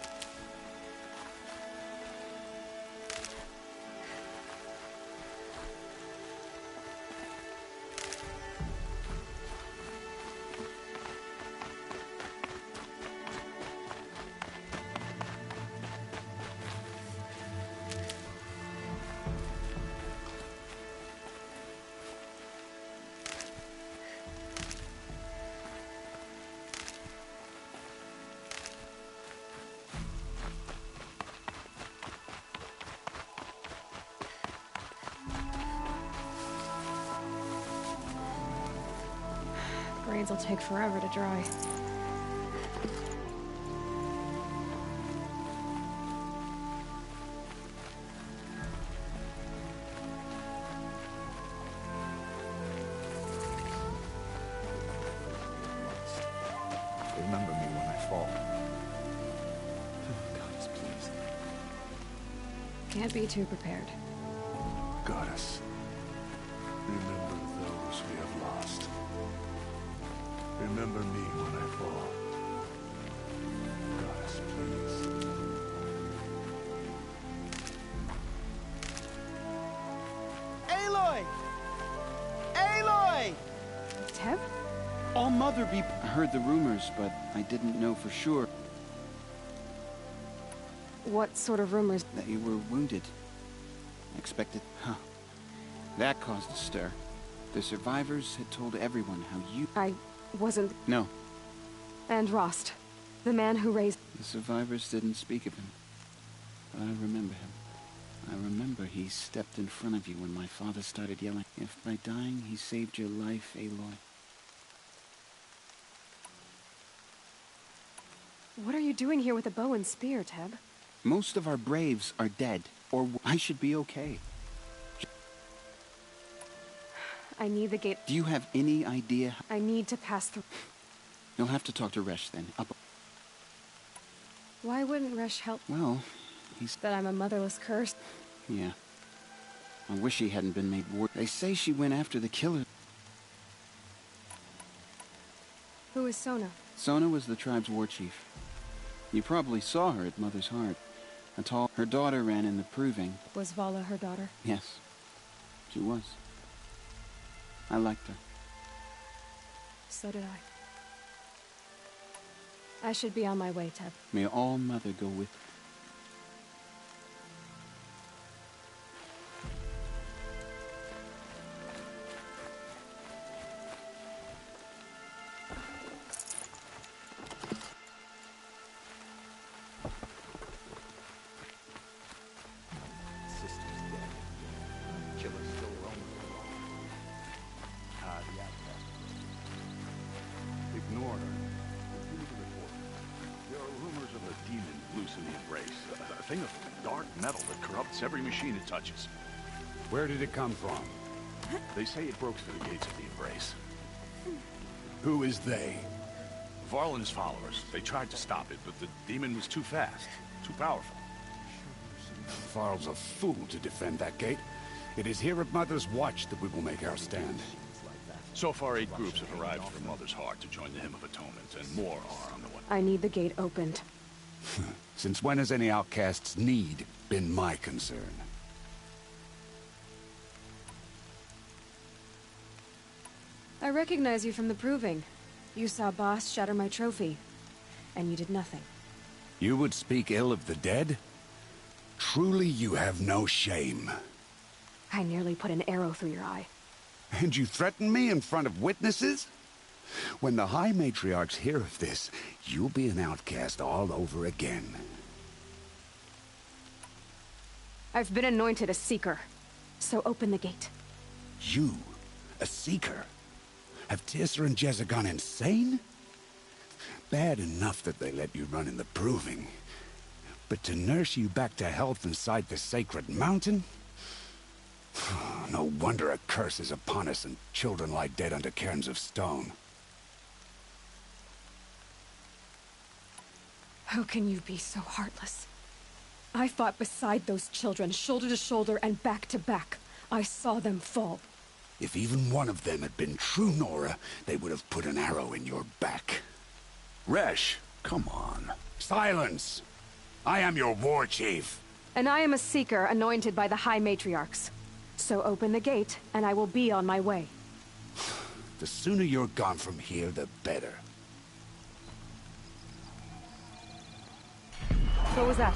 brains will take forever to dry. Remember me when I fall. Goddess, please. Can't be too prepared. Goddess, remember those we have lost. Remember me when I fall. Goddess, please. Aloy! Aloy! Teb? All Mother be... I heard the rumors, but I didn't know for sure. What sort of rumors? That you were wounded. I expected... Huh. That caused a stir. The survivors had told everyone how you... I wasn't... No. And Rost, the man who raised... The survivors didn't speak of him. But I remember him. I remember he stepped in front of you when my father started yelling. If by dying he saved your life, Aloy. What are you doing here with a bow and spear, Teb? Most of our braves are dead, or I should be okay. I need the gate. Do you have any idea? I need to pass through. You'll have to talk to Resh then. Why wouldn't Resh help? Well, he's... That I'm a motherless curse? Yeah. I wish he hadn't been made war. They say she went after the killer. Who is Sona? Sona was the tribe's war chief. You probably saw her at Mother's Heart. Her daughter ran in the proving. Was Vala her daughter? Yes. She was. I liked her. So did I. I should be on my way, Teb. May All Mother go with you. Every machine it touches. Where did it come from? They say it broke through the gates of the Embrace. Who is they? Varl and his followers. They tried to stop it, but the demon was too fast, too powerful. Varl's a fool to defend that gate. It is here at Mother's Watch that we will make our stand. So far, 8 groups have arrived from Mother's Heart to join the Hymn of Atonement, and more are on the way. I need the gate opened. Since when has any outcast's need been my concern? I recognize you from the proving. You saw Boss shatter my trophy, and you did nothing. You would speak ill of the dead? Truly you have no shame. I nearly put an arrow through your eye. And you threaten me in front of witnesses? When the High Matriarchs hear of this, you'll be an outcast all over again. I've been anointed a Seeker, so open the gate. You? A Seeker? Have Tissa and Jezza gone insane? Bad enough that they let you run in the proving. But to nurse you back to health inside the sacred mountain? No wonder a curse is upon us and children lie dead under cairns of stone. How can you be so heartless? I fought beside those children, shoulder to shoulder and back to back. I saw them fall. If even one of them had been true Nora, they would have put an arrow in your back. Resh, come on. Silence! I am your war chief. And I am a Seeker anointed by the High Matriarchs. So open the gate, and I will be on my way. The sooner you're gone from here, the better. What was that?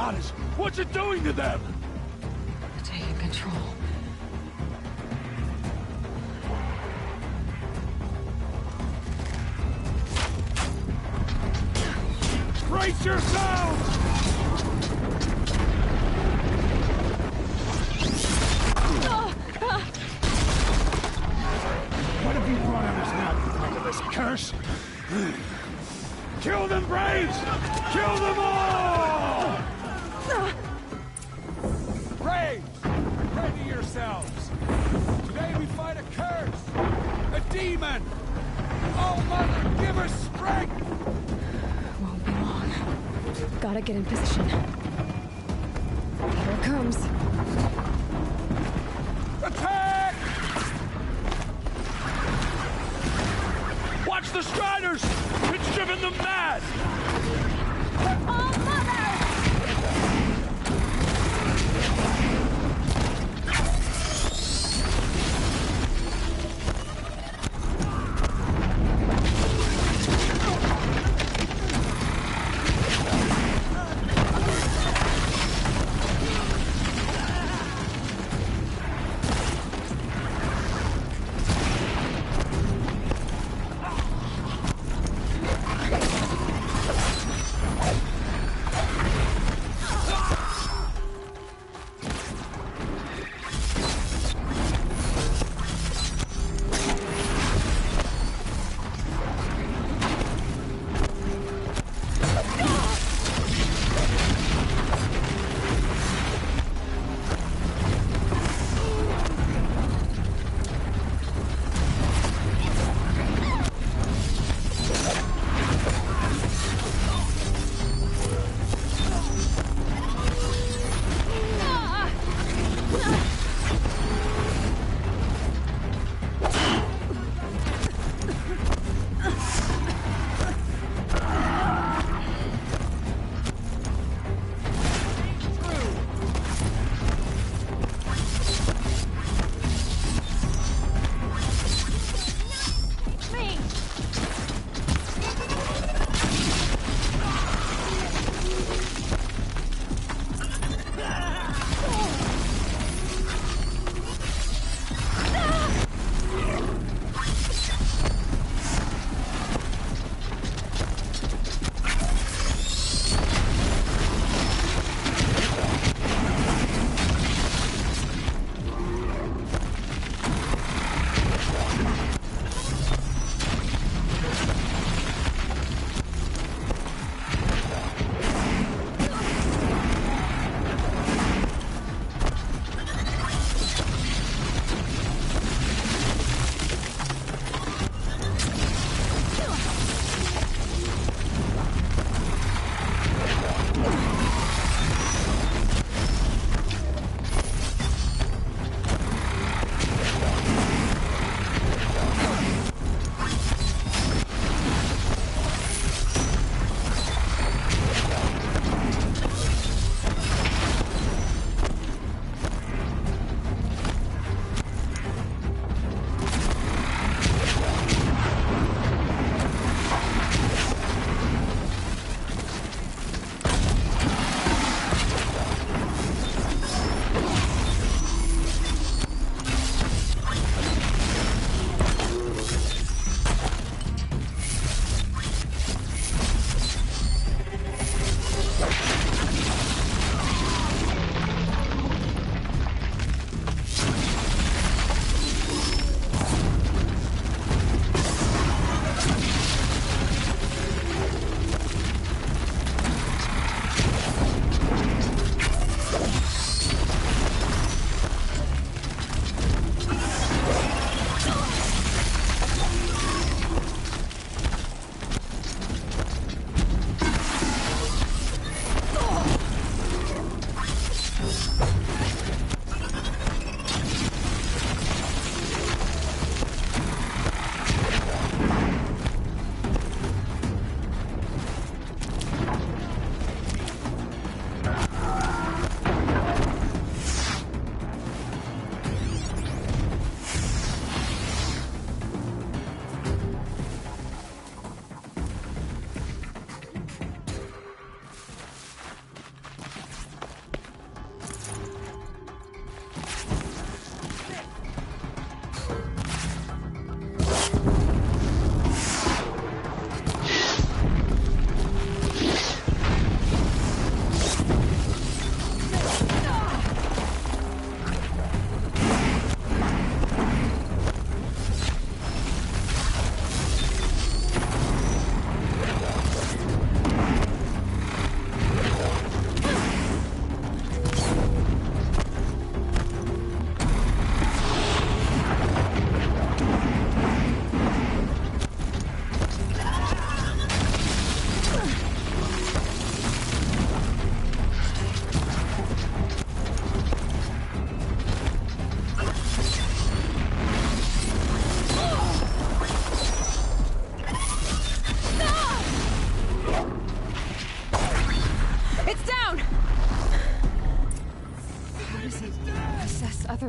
goddess! What's it doing to them? Taking control. Brace yourselves! What have you brought on us now, you motherless curse? Kill them, Braves! Kill them all! Braves, ready yourselves! Today we fight a curse! A demon! Oh, Mother, give her strength! Won't be long. Gotta get in position. Here it comes. Attack! Watch the Striders! It's driven them mad! Oh, Mother!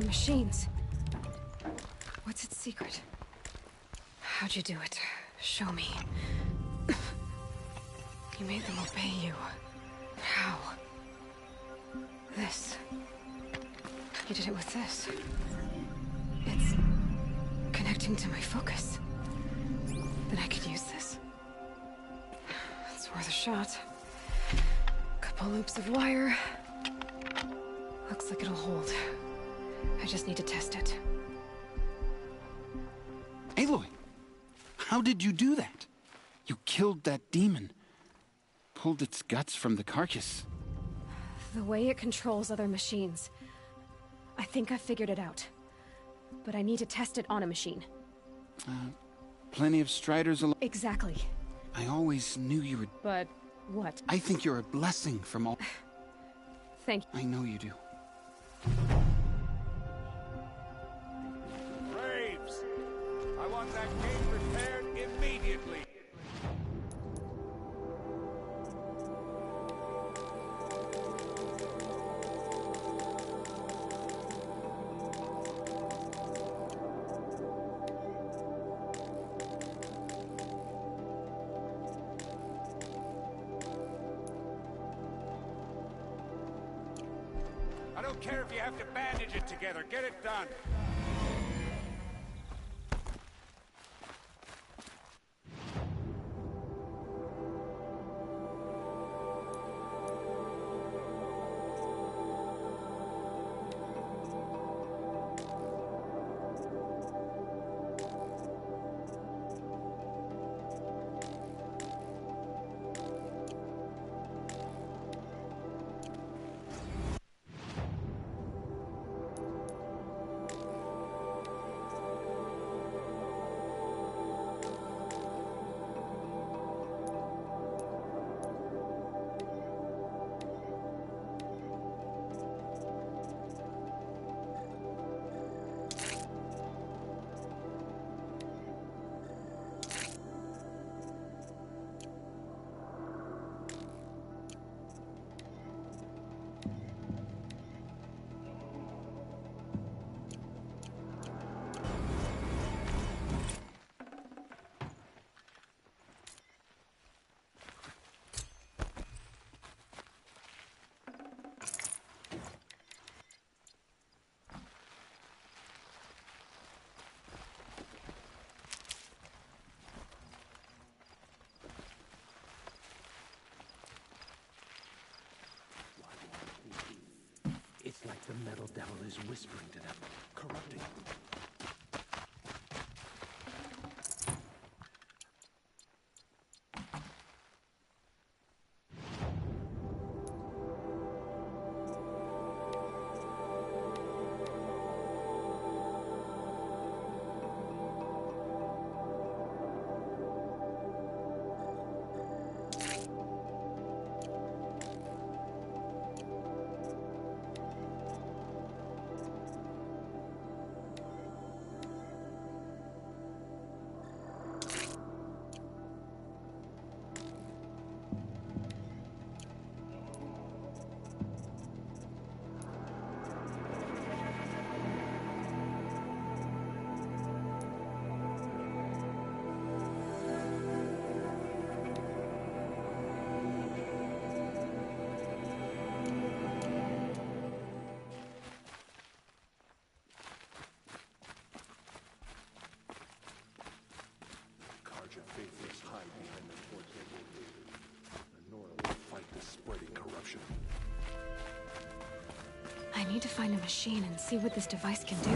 machines. What's its secret? How'd you do it? Show me. You made them obey you. How? This. You did it with this. It's connecting to my focus. Then I could use this. It's worth a shot. Couple loops of wire. Looks like it'll hold. I just need to test it. Aloy! How did you do that? You killed that demon. Pulled its guts from the carcass. The way it controls other machines. I think I figured it out. But I need to test it on a machine. Plenty of striders along. Exactly. I always knew you were... But what? I think you're a blessing from all... Thank you. I know you do. Braves! I want that gate repaired immediately. I don't care if you have to bandage it together. Get it done. It's like the metal devil is whispering to them, corrupting them. Faithless hide behind the portrait. Nora will fight the spreading corruption. I need to find a machine and see what this device can do.